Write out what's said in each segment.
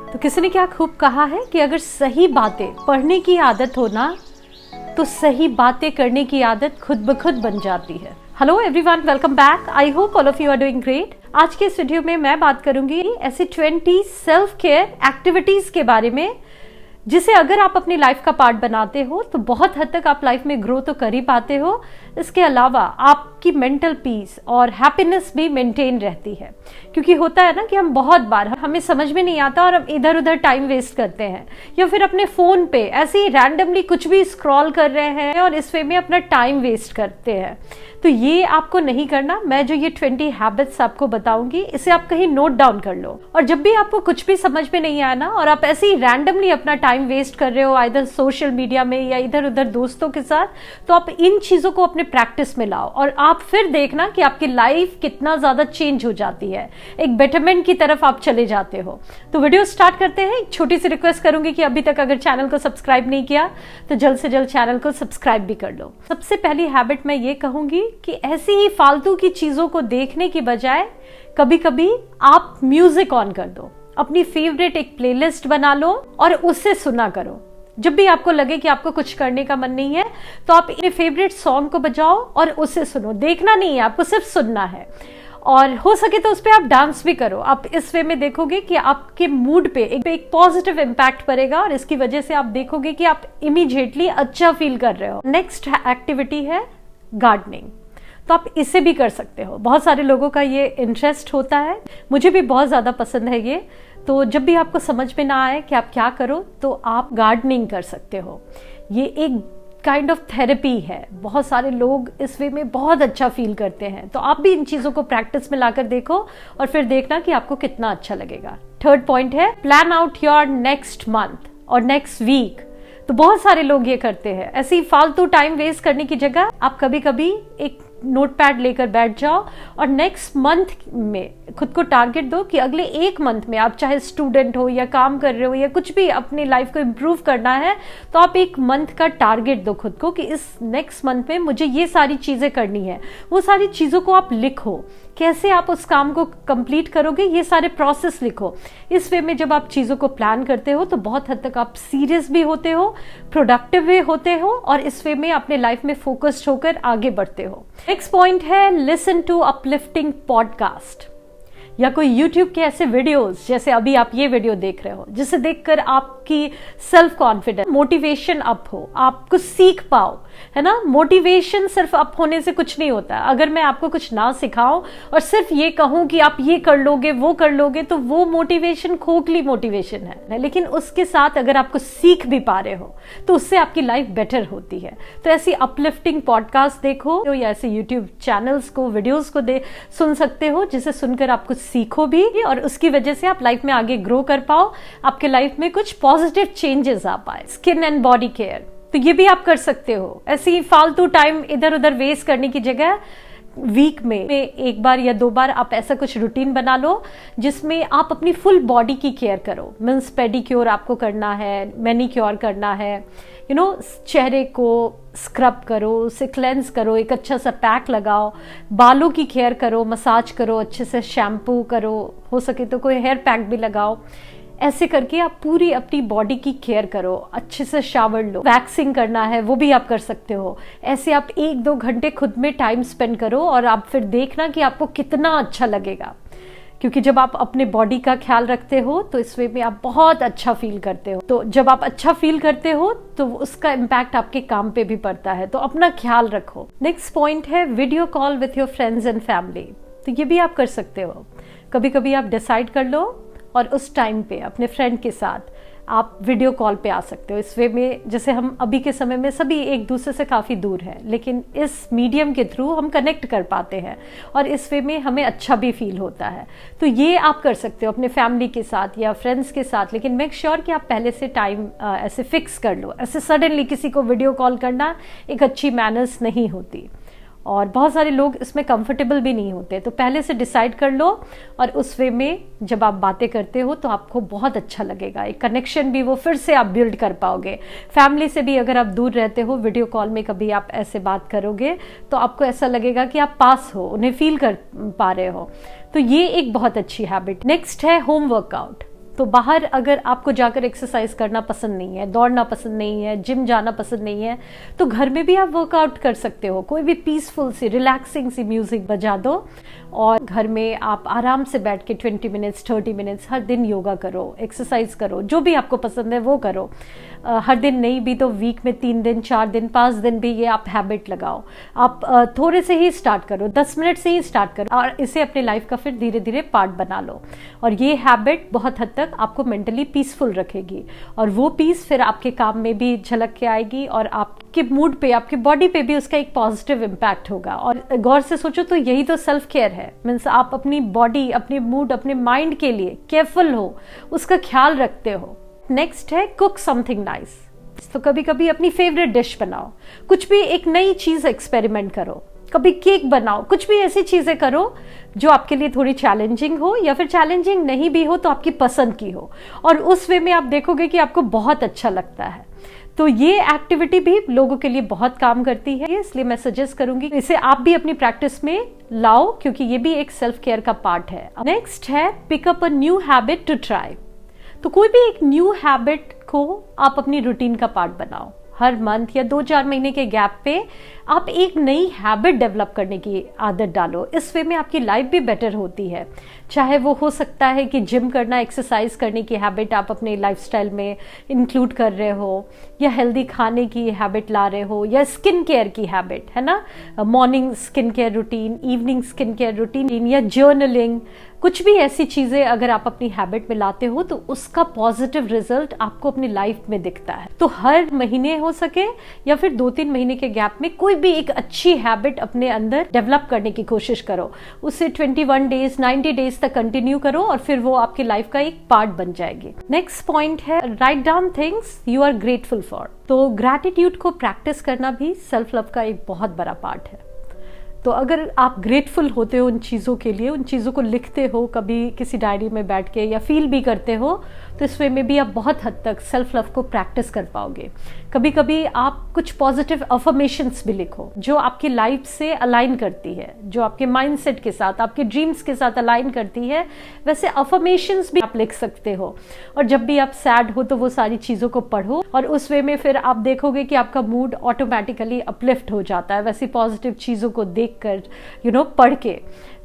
तो किसी ने क्या खूब कहा है कि अगर सही बातें पढ़ने की आदत हो ना तो सही बातें करने की आदत खुद ब खुद बन जाती है। Hello everyone, welcome back. I hope all of you are doing great. आज के इस वीडियो में मैं बात करूंगी ऐसी 20 सेल्फ केयर एक्टिविटीज के बारे में जिसे अगर आप अपनी लाइफ का पार्ट बनाते हो तो बहुत हद तक आप लाइफ में ग्रो तो कर ही पाते हो। इसके अलावा आपकी मेंटल पीस और हैप्पीनेस भी मेंटेन रहती है, क्योंकि होता है ना कि हम बहुत बार हमें समझ में नहीं आता और हम इधर उधर टाइम वेस्ट करते हैं या फिर अपने फोन पे ऐसे ही रैंडमली कुछ भी स्क्रॉल कर रहे हैं और इस वे में अपना टाइम वेस्ट करते हैं। तो ये आपको नहीं करना। मैं जो ये 20 हैबिट्स आपको बताऊंगी इसे आप कहीं नोट डाउन कर लो, और जब भी आपको कुछ भी समझ में नहीं आया ना और आप ऐसे ही रैंडमली अपना टाइम वेस्ट कर रहे हो इधर सोशल मीडिया में या इधर उधर दोस्तों के साथ, तो आप इन चीजों को अपने प्रैक्टिस में लाओ और आप फिर देखना कि आपकी लाइफ कितना ज्यादा चेंज हो जाती है, एक बेटरमेंट की तरफ आप चले जाते हो। तो वीडियो स्टार्ट करते हैं। एक छोटी सी रिक्वेस्ट करूंगी कि अभी तक अगर चैनल को सब्सक्राइब नहीं किया तो जल्द से जल्द चैनल को सब्सक्राइब भी कर लो। सबसे पहली हैबिट मैं ये कहूंगी कि ऐसी ही फालतू की चीजों को देखने की बजाय कभी कभी आप म्यूजिक ऑन कर दो, अपनी फेवरेट एक प्लेलिस्ट बना लो और उससे सुना करो। जब भी आपको लगे कि आपको कुछ करने का मन नहीं है तो आप अपने फेवरेट सॉन्ग को बजाओ और उससे सुनो। देखना नहीं है, आपको सिर्फ सुनना है, और हो सके तो उस पर आप डांस भी करो। आप इस वे में देखोगे कि आपके मूड पे एक पॉजिटिव इम्पैक्ट पड़ेगा और इसकी वजह से आप देखोगे कि आप इमीडिएटली अच्छा फील कर रहे हो। नेक्स्ट एक्टिविटी है गार्डनिंग। तो आप इसे भी कर सकते हो। बहुत सारे लोगों का ये इंटरेस्ट होता है, मुझे भी बहुत ज़्यादा पसंद है ये। तो जब भी आपको समझ में ना आए कि आप क्या करो तो आप गार्डनिंग कर सकते हो। ये एक काइंड ऑफ थेरेपी है। बहुत सारे लोग इस वे में बहुत अच्छा फील करते हैं। तो आप भी इन चीज़ों को प्रैक्टिस में लाकर देखो और फिर देखना कि आपको कितना अच्छा लगेगा। थर्ड पॉइंट है plan out your next month और नेक्स्ट वीक। तो बहुत सारे लोग ये करते हैं। ऐसे ही फालतू टाइम वेस्ट करने की जगह आप कभी कभी एक नोटपैड लेकर बैठ जाओ और नेक्स्ट मंथ में खुद को टारगेट दो कि अगले एक मंथ में आप चाहे स्टूडेंट हो या काम कर रहे हो या कुछ भी अपनी लाइफ को इम्प्रूव करना है, तो आप एक मंथ का टारगेट दो खुद को कि इस नेक्स्ट मंथ में मुझे ये सारी चीजें करनी है। वो सारी चीजों को आप लिखो, कैसे आप उस काम को कंप्लीट करोगे ये सारे प्रोसेस लिखो। इस वे में जब आप चीज़ों को प्लान करते हो तो बहुत हद तक आप सीरियस भी होते हो, प्रोडक्टिव भी होते हो और इस वे में अपने लाइफ में फोकस्ड होकर आगे बढ़ते हो। नेक्स्ट पॉइंट है लिसन टू अपलिफ्टिंग पॉडकास्ट या कोई YouTube के ऐसे वीडियोस जैसे अभी आप ये वीडियो देख रहे हो, जिसे देखकर आपकी सेल्फ कॉन्फिडेंस, मोटिवेशन अप हो, आप कुछ सीख पाओ, है ना। मोटिवेशन सिर्फ अप होने से कुछ नहीं होता। अगर मैं आपको कुछ ना सिखाऊं और सिर्फ ये कहूं कि आप ये कर लोगे वो कर लोगे तो वो मोटिवेशन खोखली मोटिवेशन है। लेकिन उसके साथ अगर आप कुछ सीख भी पा रहे हो तो उससे आपकी लाइफ बेटर होती है। तो ऐसी अपलिफ्टिंग पॉडकास्ट देखो या ऐसे YouTube चैनल्स को, वीडियोस को सुन सकते हो, जिसे सुनकर आप कुछ सीखो भी और उसकी वजह से आप लाइफ में आगे ग्रो कर पाओ, आपके लाइफ में कुछ पॉजिटिव चेंजेस आ पाए। स्किन एंड बॉडी केयर, तो ये भी आप कर सकते हो। ऐसे ही फालतू टाइम इधर उधर वेस्ट करने की जगह वीक में एक बार या 2 बार आप ऐसा कुछ रूटीन बना लो जिसमें आप अपनी फुल बॉडी की केयर करो। मीन्स पेडिक्योर आपको करना है, मैनिक्योर करना है, चेहरे को स्क्रब करो, उसे क्लेंस करो, एक अच्छा सा पैक लगाओ, बालों की केयर करो, मसाज करो, अच्छे से शैम्पू करो, हो सके तो कोई हेयर पैक भी लगाओ। ऐसे करके आप पूरी अपनी बॉडी की केयर करो, अच्छे से शावर लो, वैक्सिंग करना है वो भी आप कर सकते हो। ऐसे आप 1-2 घंटे खुद में टाइम स्पेंड करो और आप फिर देखना कि आपको कितना अच्छा लगेगा, क्योंकि जब आप अपने बॉडी का ख्याल रखते हो तो इस वे में आप बहुत अच्छा फील करते हो। तो जब आप अच्छा फील करते हो तो उसका इम्पैक्ट आपके काम पे भी पड़ता है। तो अपना ख्याल रखो। नेक्स्ट पॉइंट है video call with your friends and family. तो ये भी आप कर सकते हो। कभी कभी आप डिसाइड कर लो और उस टाइम पे अपने फ्रेंड के साथ आप वीडियो कॉल पे आ सकते हो। इस वे में जैसे हम अभी के समय में सभी एक दूसरे से काफ़ी दूर हैं, लेकिन इस मीडियम के थ्रू हम कनेक्ट कर पाते हैं और इस वे में हमें अच्छा भी फील होता है। तो ये आप कर सकते हो अपने फैमिली के साथ या फ्रेंड्स के साथ, लेकिन मेक श्योर कि आप पहले से टाइम ऐसे फिक्स कर लो। ऐसे सडनली किसी को वीडियो कॉल करना एक अच्छी मैनर्स नहीं होती और बहुत सारे लोग इसमें कंफर्टेबल भी नहीं होते। तो पहले से डिसाइड कर लो और उस वे में जब आप बातें करते हो तो आपको बहुत अच्छा लगेगा। एक कनेक्शन भी वो फिर से आप बिल्ड कर पाओगे। फैमिली से भी अगर आप दूर रहते हो, वीडियो कॉल में कभी आप ऐसे बात करोगे तो आपको ऐसा लगेगा कि आप पास हो, उन्हें फील कर पा रहे हो। तो ये एक बहुत अच्छी हैबिट। नेक्स्ट है होम वर्कआउट। तो बाहर अगर आपको जाकर एक्सरसाइज करना पसंद नहीं है, दौड़ना पसंद नहीं है, जिम जाना पसंद नहीं है, तो घर में भी आप वर्कआउट कर सकते हो। कोई भी पीसफुल सी रिलैक्सिंग सी म्यूजिक बजा दो और घर में आप आराम से बैठ के 20 मिनट्स 30 मिनट्स हर दिन योगा करो, एक्सरसाइज करो, जो भी आपको पसंद है वो करो। हर दिन नहीं भी तो वीक में 3 दिन 4 दिन 5 दिन भी ये आप हैबिट लगाओ। आप थोड़े से ही स्टार्ट करो, 10 मिनट से ही स्टार्ट करो और इसे अपने लाइफ का फिर धीरे धीरे पार्ट बना लो। और ये हैबिट बहुत हद तक आपको मेंटली पीसफुल रखेगी और वो पीस फिर आपके काम में भी झलक के आएगी और आपके मूड पे, आपके बॉडी पे भी उसका एक पॉजिटिव इम्पैक्ट होगा। और गौर से सोचो तो यही तो सेल्फ केयर है। मीन्स आप अपनी बॉडी, अपने मूड, अपने माइंड के लिए केयरफुल हो, उसका ख्याल रखते हो। नेक्स्ट है कुक समथिंग नाइस। तो कभी कभी अपनी फेवरेट डिश बनाओ, कुछ भी एक नई चीज एक्सपेरिमेंट करो, कभी केक बनाओ, कुछ भी ऐसी चीजें करो जो आपके लिए थोड़ी चैलेंजिंग हो या फिर चैलेंजिंग नहीं भी हो तो आपकी पसंद की हो, और उस वे में आप देखोगे कि आपको बहुत अच्छा लगता है। तो ये एक्टिविटी भी लोगों के लिए बहुत काम करती है, इसलिए मैं सजेस्ट करूंगी इसे आप भी अपनी प्रैक्टिस में लाओ, क्योंकि ये भी एक सेल्फ केयर का पार्ट है। नेक्स्ट है pick up a new habit to try. तो कोई भी एक न्यू हैबिट को आप अपनी रूटीन का पार्ट बनाओ। हर मंथ या 2-4 महीने के गैप पे आप एक नई हैबिट डेवलप करने की आदत डालो। इस वे में आपकी लाइफ भी बेटर होती है। चाहे वो हो सकता है कि जिम करना, एक्सरसाइज करने की हैबिट आप अपने लाइफस्टाइल में इंक्लूड कर रहे हो, या हेल्दी खाने की हैबिट ला रहे हो, या स्किन केयर की हैबिट, है ना, morning skin care routine, evening skin care routine, या जर्नलिंग। कुछ भी ऐसी चीजें अगर आप अपनी हैबिट में लाते हो तो उसका पॉजिटिव रिजल्ट आपको अपनी लाइफ में दिखता है। तो हर महीने हो सके या फिर 2-3 महीने के गैप में कोई भी एक अच्छी हैबिट अपने अंदर डेवलप करने की कोशिश करो। उसे 21 डेज 90 डेज तक कंटिन्यू करो और फिर वो आपकी लाइफ का एक पार्ट बन जाएगी। नेक्स्ट पॉइंट है write down things you are grateful for. तो ग्रैटिट्यूड को प्रैक्टिस करना भी सेल्फ लव का एक बहुत बड़ा पार्ट है। तो अगर आप ग्रेटफुल होते हो उन चीज़ों के लिए, उन चीज़ों को लिखते हो कभी किसी डायरी में बैठ के या फील भी करते हो, तो इस वे में भी आप बहुत हद तक सेल्फ लव को प्रैक्टिस कर पाओगे। कभी कभी आप कुछ पॉजिटिव अफर्मेशंस भी लिखो जो आपकी लाइफ से अलाइन करती है, जो आपके माइंडसेट के साथ, आपके ड्रीम्स के साथ अलाइन करती है। वैसे अफर्मेशंस भी आप लिख सकते हो, और जब भी आप सैड हो तो वो सारी चीज़ों को पढ़ो और उस वे में फिर आप देखोगे कि आपका मूड ऑटोमेटिकली अपलिफ्ट हो जाता है वैसी पॉजिटिव चीज़ों को देख कर, पढ़ के।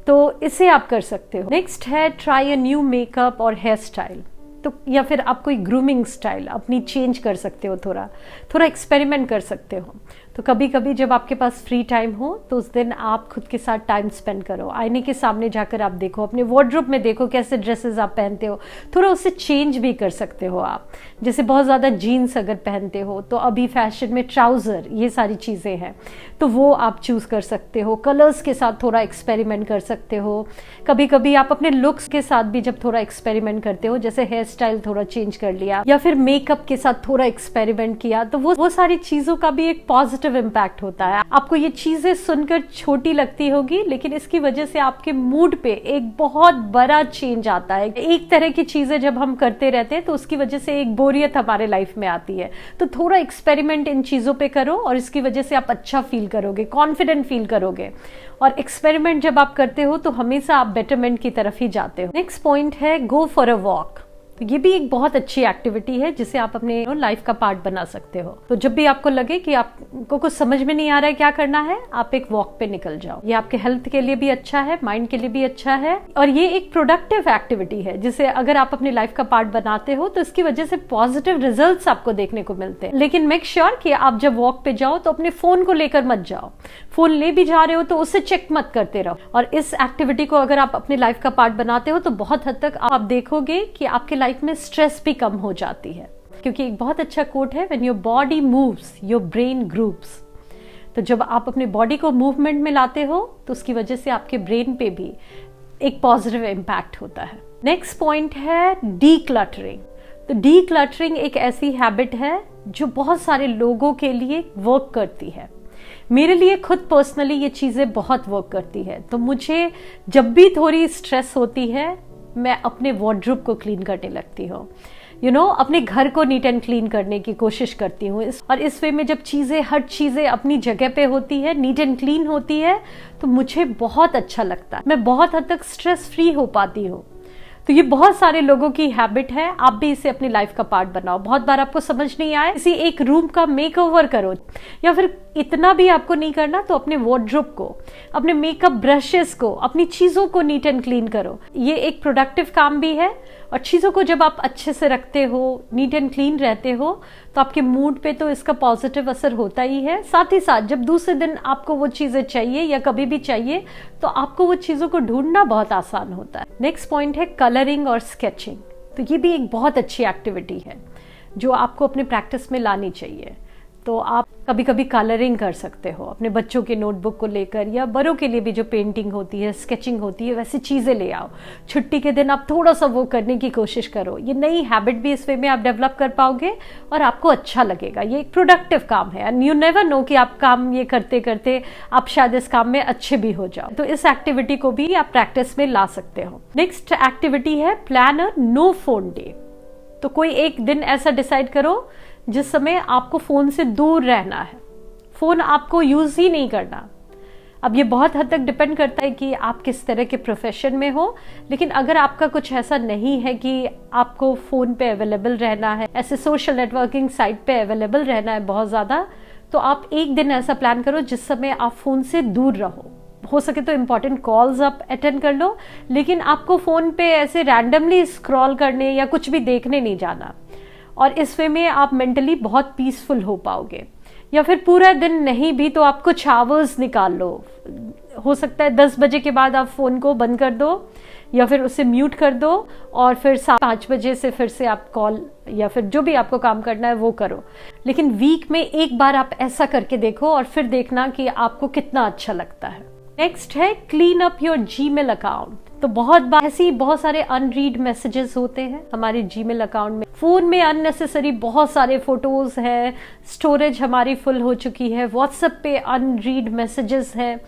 तो इसे आप कर सकते हो। नेक्स्ट है ट्राई अ न्यू मेकअप और हेयर स्टाइल। तो या फिर आप कोई ग्रूमिंग स्टाइल अपनी चेंज कर सकते हो, थोड़ा एक्सपेरिमेंट कर सकते हो। तो कभी कभी जब आपके पास फ्री टाइम हो तो उस दिन आप खुद के साथ टाइम स्पेंड करो। आईने के सामने जाकर आप देखो, अपने वार्डरोब में देखो कैसे ड्रेसेस आप पहनते हो, थोड़ा उससे चेंज भी कर सकते हो आप। जैसे बहुत ज़्यादा जीन्स अगर पहनते हो तो अभी फैशन में ट्राउज़र, ये सारी चीज़ें हैं, तो वो आप चूज़ कर सकते हो। कलर्स के साथ थोड़ा एक्सपेरिमेंट कर सकते हो। कभी कभी आप अपने लुक्स के साथ भी जब थोड़ा एक्सपेरिमेंट करते हो, जैसे हेयर स्टाइल थोड़ा चेंज कर लिया या फिर मेकअप के साथ थोड़ा एक्सपेरिमेंट किया, तो वो सारी चीज़ों का भी एक पॉजिटिव इम्पैक्ट होता है। आपको ये चीजें सुनकर छोटी लगती होगी, लेकिन इसकी वजह से आपके मूड पे एक बहुत बड़ा चेंज आता है। एक तरह की चीजें जब हम करते रहते हैं तो उसकी वजह से एक बोरियत हमारे लाइफ में आती है। तो थोड़ा एक्सपेरिमेंट इन चीजों पे करो और इसकी वजह से आप अच्छा फील करोगे, कॉन्फिडेंट फील करोगे। और एक्सपेरिमेंट जब आप करते हो तो हमेशा आप बेटरमेंट की तरफ ही जाते हो। नेक्स्ट पॉइंट है गो फॉर अ वॉक। तो ये भी एक बहुत अच्छी एक्टिविटी है जिसे आप अपने लाइफ का पार्ट बना सकते हो। तो जब भी आपको लगे कि आपको कुछ समझ में नहीं आ रहा है क्या करना है, आप एक वॉक पे निकल जाओ। ये आपके हेल्थ के लिए भी अच्छा है, माइंड के लिए भी अच्छा है, और ये एक प्रोडक्टिव एक्टिविटी है जिसे अगर आप अपनी लाइफ का पार्ट बनाते हो तो इसकी वजह से पॉजिटिव रिजल्ट्स आपको देखने को मिलते हैं। लेकिन मेक श्योर कि आप जब वॉक पे जाओ तो अपने फोन को लेकर मत जाओ। फोन ले भी जा रहे हो तो उसे चेक मत करते रहो। और इस एक्टिविटी को अगर आप अपनी लाइफ का पार्ट बनाते हो तो बहुत हद तक आप देखोगे कि आपके लाइफ में स्ट्रेस भी कम हो जाती है। क्योंकि एक बहुत अच्छा कोट है, when your body moves your brain grooves. तो जब आप अपने बॉडी को मूवमेंट में लाते हो तो उसकी वजह से आपके ब्रेन पे भी एक पॉजिटिव इम्पैक्ट होता है। नेक्स्ट पॉइंट है डीक्लटरिंग। तो डीक्लटरिंग एक ऐसी हैबिट है जो बहुत सारे लोगों के लिए वर्क करती है। मेरे लिए खुद पर्सनली ये चीजें बहुत वर्क करती है। तो मुझे जब भी थोड़ी स्ट्रेस होती है मैं अपने वार्डरोब को क्लीन करने लगती हूँ। अपने घर को नीट एंड क्लीन करने की कोशिश करती हूँ। और इस वे में जब हर चीजें अपनी जगह पे होती है, नीट एंड क्लीन होती है, तो मुझे बहुत अच्छा लगता है। मैं बहुत हद तक स्ट्रेस फ्री हो पाती हूँ। तो ये बहुत सारे लोगों की हैबिट है, आप भी इसे अपनी लाइफ का पार्ट बनाओ। बहुत बार आपको समझ नहीं आए, किसी एक रूम का मेकओवर करो, या फिर इतना भी आपको नहीं करना तो अपने वार्डरोब को, अपने मेकअप ब्रशेस को, अपनी चीजों को नीट एंड क्लीन करो। ये एक प्रोडक्टिव काम भी है, और चीजों को जब आप अच्छे से रखते हो, नीट एंड क्लीन रहते हो, तो आपके मूड पे तो इसका पॉजिटिव असर होता ही है। साथ ही साथ जब दूसरे दिन आपको वो चीजें चाहिए या कभी भी चाहिए, तो आपको वो चीजों को ढूंढना बहुत आसान होता है। नेक्स्ट पॉइंट है कलरिंग और स्केचिंग। तो ये भी एक बहुत अच्छी एक्टिविटी है जो आपको अपने प्रैक्टिस में लानी चाहिए। तो आप कभी कभी कलरिंग कर सकते हो अपने बच्चों के नोटबुक को लेकर, या बड़ों के लिए भी जो पेंटिंग होती है, स्केचिंग होती है, वैसी चीज़ें ले आओ। छुट्टी के दिन आप थोड़ा सा वो करने की कोशिश करो। ये नई हैबिट भी इस वे में आप डेवलप कर पाओगे और आपको अच्छा लगेगा। ये एक प्रोडक्टिव काम है, एंड यू नेवर नो कि आप काम ये करते करते आप शायद इस काम में अच्छे भी हो जाओ। तो इस एक्टिविटी को भी आप प्रैक्टिस में ला सकते हो। नेक्स्ट एक्टिविटी है plan a no phone day. तो कोई एक दिन ऐसा डिसाइड करो जिस समय आपको फोन से दूर रहना है, फोन आपको यूज ही नहीं करना। अब ये बहुत हद तक डिपेंड करता है कि आप किस तरह के प्रोफेशन में हो, लेकिन अगर आपका कुछ ऐसा नहीं है कि आपको फोन पे अवेलेबल रहना है, ऐसे सोशल नेटवर्किंग साइट पे अवेलेबल रहना है बहुत ज्यादा, तो आप एक दिन ऐसा प्लान करो जिस समय आप फोन से दूर रहो। हो सके तो इंपॉर्टेंट कॉल्स आप अटेंड कर लो, लेकिन आपको फोन पे ऐसे रैंडमली स्क्रॉल करने या कुछ भी देखने नहीं जाना। और इस वे में आप मेंटली बहुत पीसफुल हो पाओगे। या फिर पूरा दिन नहीं भी तो आप कुछ आवर्स निकाल लो। हो सकता है 10 बजे के बाद आप फोन को बंद कर दो या फिर उसे म्यूट कर दो, और फिर 5 बजे से फिर से आप कॉल या फिर जो भी आपको काम करना है वो करो। लेकिन वीक में एक बार आप ऐसा करके देखो और फिर देखना कि आपको कितना अच्छा लगता है। नेक्स्ट है clean up your Gmail account. तो बहुत बार ऐसी बहुत सारे अनरीड मैसेजेस होते हैं हमारे जीमेल अकाउंट में। फोन में अननेसेसरी बहुत सारे फोटोज हैं, स्टोरेज हमारी फुल हो चुकी है, व्हाट्सएप पे अनरीड मैसेजेस हैं।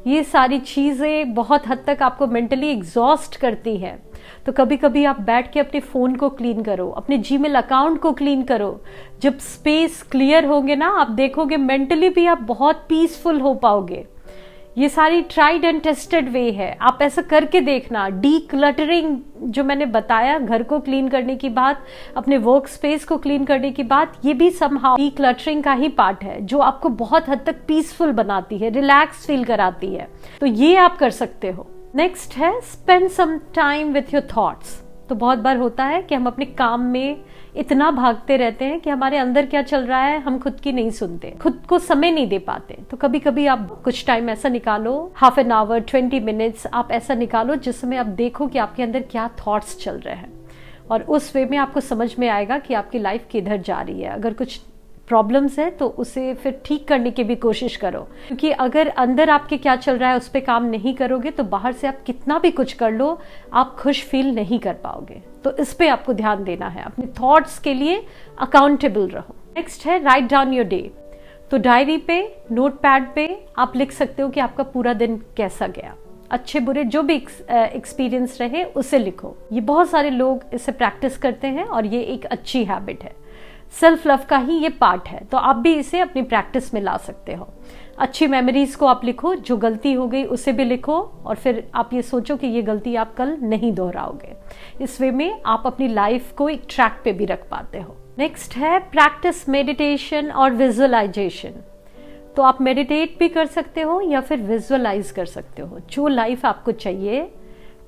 ये सारी चीजें बहुत हद तक आपको मेंटली एग्जॉस्ट करती हैं। तो कभी कभी आप बैठ के अपने फोन को क्लीन करो, अपने जीमेल अकाउंट को क्लीन करो। जब स्पेस क्लियर होंगे ना, आप देखोगे मेंटली भी आप बहुत पीसफुल हो पाओगे। ये सारी ट्राइड एंड टेस्टेड वे है, आप ऐसा करके देखना। डी क्लटरिंग जो मैंने बताया, घर को क्लीन करने की बात, अपने वर्क स्पेस को क्लीन करने की बात, ये भी समहाउ डी क्लटरिंग का ही पार्ट है जो आपको बहुत हद तक पीसफुल बनाती है, रिलैक्स फील कराती है। तो ये आप कर सकते हो। नेक्स्ट है spend some time with your thoughts. तो बहुत बार होता है कि हम अपने काम में इतना भागते रहते हैं कि हमारे अंदर क्या चल रहा है हम खुद की नहीं सुनते, खुद को समय नहीं दे पाते। तो कभी कभी आप कुछ टाइम ऐसा निकालो, हाफ एन आवर, 20 मिनट्स आप ऐसा निकालो जिसमें आप देखो कि आपके अंदर क्या थॉट्स चल रहे हैं, और उस वे में आपको समझ में आएगा कि आपकी लाइफ किधर जा रही है। अगर कुछ प्रॉब्लम्स है तो उसे फिर ठीक करने की भी कोशिश करो, क्योंकि अगर अंदर आपके क्या चल रहा है उस पर काम नहीं करोगे तो बाहर से आप कितना भी कुछ कर लो, आप खुश फील नहीं कर पाओगे। तो इस पे आपको ध्यान देना है, अपने थॉट्स के लिए अकाउंटेबल रहो। नेक्स्ट है राइट डाउन योर डे। तो डायरी पे, नोटपैड पे आप लिख सकते हो कि आपका पूरा दिन कैसा गया, अच्छे बुरे जो भी एक्सपीरियंस रहे उसे लिखो। ये बहुत सारे लोग इसे प्रैक्टिस करते हैं और ये एक अच्छी हैबिट है, सेल्फ लव का ही ये पार्ट है। तो आप भी इसे अपनी प्रैक्टिस में ला सकते हो। अच्छी मेमोरीज को आप लिखो, जो गलती हो गई उसे भी लिखो, और फिर आप ये सोचो कि ये गलती आप कल नहीं दोहराओगे। इस वे में आप अपनी लाइफ को एक ट्रैक पे भी रख पाते हो। नेक्स्ट है प्रैक्टिस मेडिटेशन और विजुअलाइजेशन। तो आप मेडिटेट भी कर सकते हो या फिर विजुअलाइज कर सकते हो। जो लाइफ आपको चाहिए,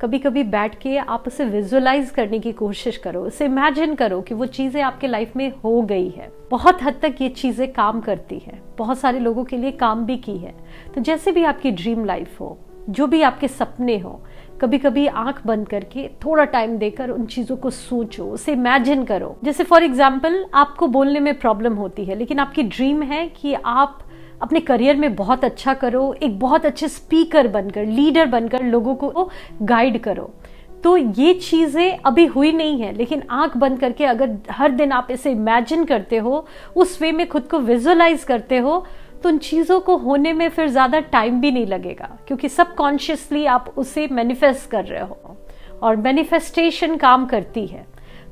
कभी कभी बैठ के आप उसे विजुअलाइज करने की कोशिश करो, उसे इमेजिन करो कि वो चीज़ें आपके लाइफ में हो गई है। बहुत हद तक ये चीज़ें काम करती है, बहुत सारे लोगों के लिए काम भी की है। तो जैसे भी आपकी ड्रीम लाइफ हो, जो भी आपके सपने हो, कभी कभी आंख बंद करके थोड़ा टाइम देकर उन चीज़ों को सोचो, उसे इमेजिन करो। जैसे फॉर एग्जाम्पल आपको बोलने में प्रॉब्लम होती है, लेकिन आपकी ड्रीम है कि आप अपने करियर में बहुत अच्छा करो, एक बहुत अच्छे स्पीकर बनकर, लीडर बनकर लोगों को गाइड करो। तो ये चीज़ें अभी हुई नहीं है, लेकिन आंख बंद करके अगर हर दिन आप इसे इमेजिन करते हो, उस वे में खुद को विजुअलाइज करते हो, तो उन चीज़ों को होने में फिर ज़्यादा टाइम भी नहीं लगेगा, क्योंकि सबकॉन्शियसली आप उसे मैनिफेस्ट कर रहे हो और मैनिफेस्टेशन काम करती है।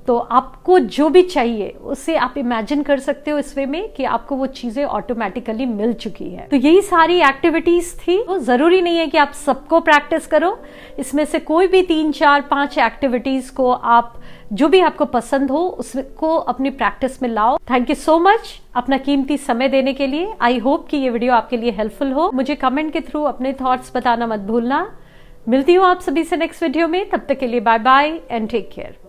तो आपको जो भी चाहिए उसे आप इमेजिन कर सकते हो इस वे में कि आपको वो चीजें ऑटोमेटिकली मिल चुकी है। तो यही सारी एक्टिविटीज थी। तो जरूरी नहीं है कि आप सबको प्रैक्टिस करो, इसमें से कोई भी 3, 4, 5 एक्टिविटीज को आप जो भी आपको पसंद हो उसको अपनी प्रैक्टिस में लाओ। थैंक यू सो मच अपना कीमती समय देने के लिए। आई होप कि ये वीडियो आपके लिए हेल्पफुल हो। मुझे कमेंट के थ्रू अपने थॉट्स बताना मत भूलना। मिलती हूँ आप सभी से नेक्स्ट वीडियो में, तब तक के लिए bye bye and take care.